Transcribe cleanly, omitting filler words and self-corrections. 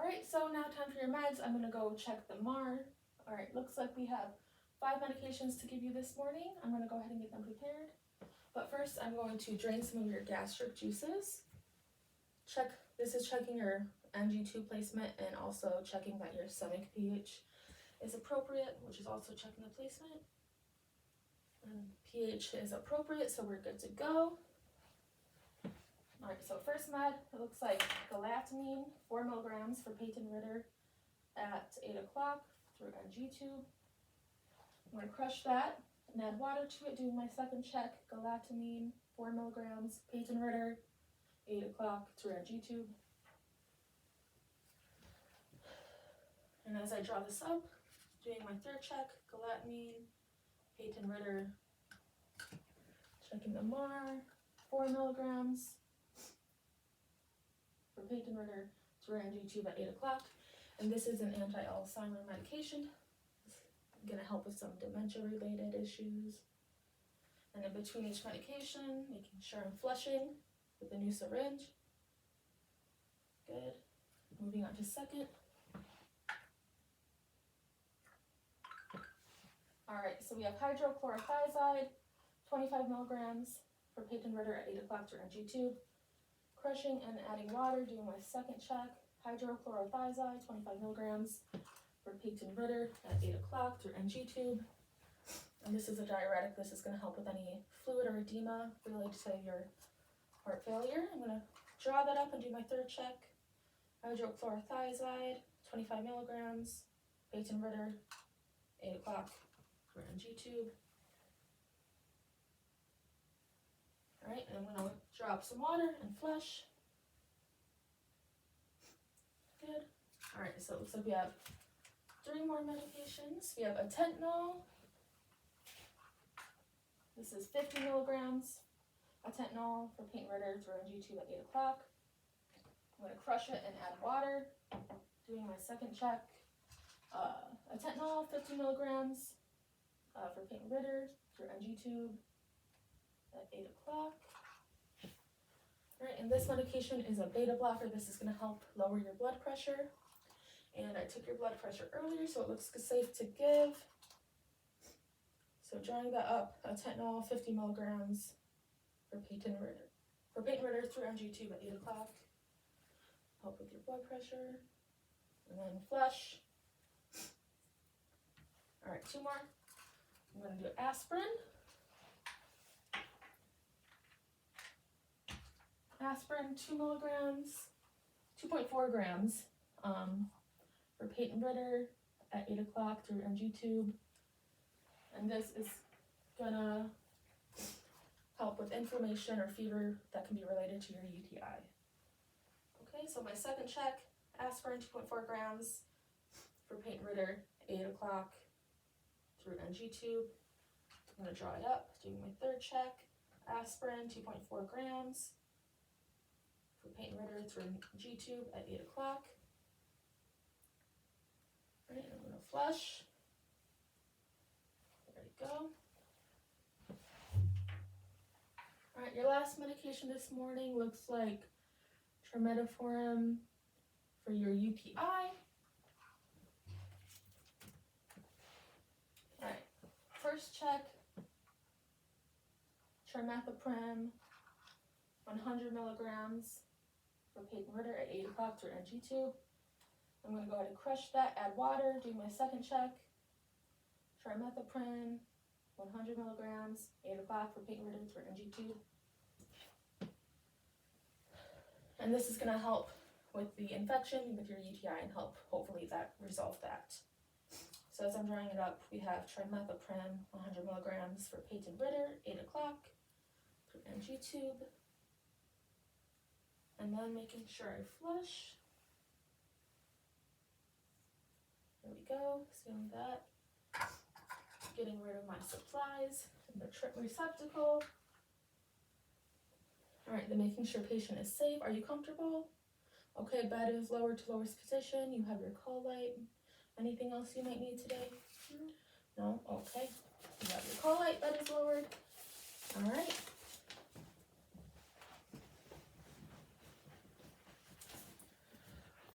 Alright, so now time for your meds. I'm gonna go check the MAR. Alright, looks like we have 5 medications to give you this morning. I'm gonna go ahead and get them prepared. But first, I'm going to drain some of your gastric juices. This is checking your NG2 placement and also checking that your stomach pH is appropriate, which is also checking the placement. And pH is appropriate, so we're good to go. Alright, so first med, it looks like galantamine, 4 milligrams for Peyton Ritter at 8 o'clock through NG tube. I'm going to crush that and add water to it, doing my second check. Galantamine, 4 milligrams, Peyton Ritter, 8 o'clock through NG tube. And as I draw this up, doing my third check, galantamine, Peyton Ritter, checking the MAR, 4 milligrams for Peyton Ritter through NG tube at 8 o'clock. And this is an anti-Alzheimer medication. It's going to help with some dementia-related issues. And in between each medication, making sure I'm flushing with the new syringe. Good. Moving on to second. Alright, so we have hydrochlorothiazide, 25 milligrams for Peyton Ritter at 8 o'clock through NG tube. Crushing and adding water, doing my second check. Hydrochlorothiazide, 25 milligrams for Peyton Ritter at 8 o'clock through NG tube. And this is a diuretic. This is going to help with any fluid or edema related to your heart failure. I'm going to draw that up and do my third check. Hydrochlorothiazide, 25 milligrams, Peyton Ritter, 8 o'clock through NG tube. Alright, and I'm going to drop some water and flush. Good. Alright, so it looks like we have 3 more medications. We have atenolol. This is 50 milligrams. Atenolol for Peyton Ritter through NG tube at 8 o'clock. I'm going to crush it and add water. Doing my second check. Atenolol, 50 milligrams for Peyton Ritter through NG tube at 8 o'clock. Alright, and this medication is a beta blocker. This is going to help lower your blood pressure. And I took your blood pressure earlier, so it looks safe to give. So drawing that up, atenolol, 50 milligrams for Peyton Ritter. For Peyton Ritter through NG tube at 8 o'clock. Help with your blood pressure. And then flush. Alright, 2 more. I'm going to do aspirin. Aspirin, 2 milligrams, 2.4 grams for Peyton Ritter at 8 o'clock through NG tube. And this is gonna help with inflammation or fever that can be related to your UTI. Okay, so my second check, aspirin, 2.4 grams for Peyton Ritter, 8 o'clock through NG tube. I'm gonna draw it up, doing my third check, aspirin, 2.4 grams. For Peyton Ritter through G tube at 8 o'clock. Alright, I'm going to flush. There we go. Alright, your last medication this morning looks like trimethoprim for your UTI. Alright, first check, trimethoprim, 100 milligrams. For Peyton Ritter at 8 o'clock through NG tube. I'm going to go ahead and crush that, add water, do my second check. Trimethoprim, 100 milligrams, 8 o'clock for Peyton Ritter through NG tube. And this is going to help with the infection with your UTI and help hopefully that resolve that. So as I'm drawing it up, we have trimethoprim, 100 milligrams for Peyton Ritter, 8 o'clock through NG tube. And then making sure I flush. There we go, sealing that. Getting rid of my supplies in the trip receptacle. Alright, then making sure patient is safe. Are you comfortable? Okay, bed is lowered to lowest position. You have your call light. Anything else you might need today? No? Okay. You have your call light, bed is lowered. Alright.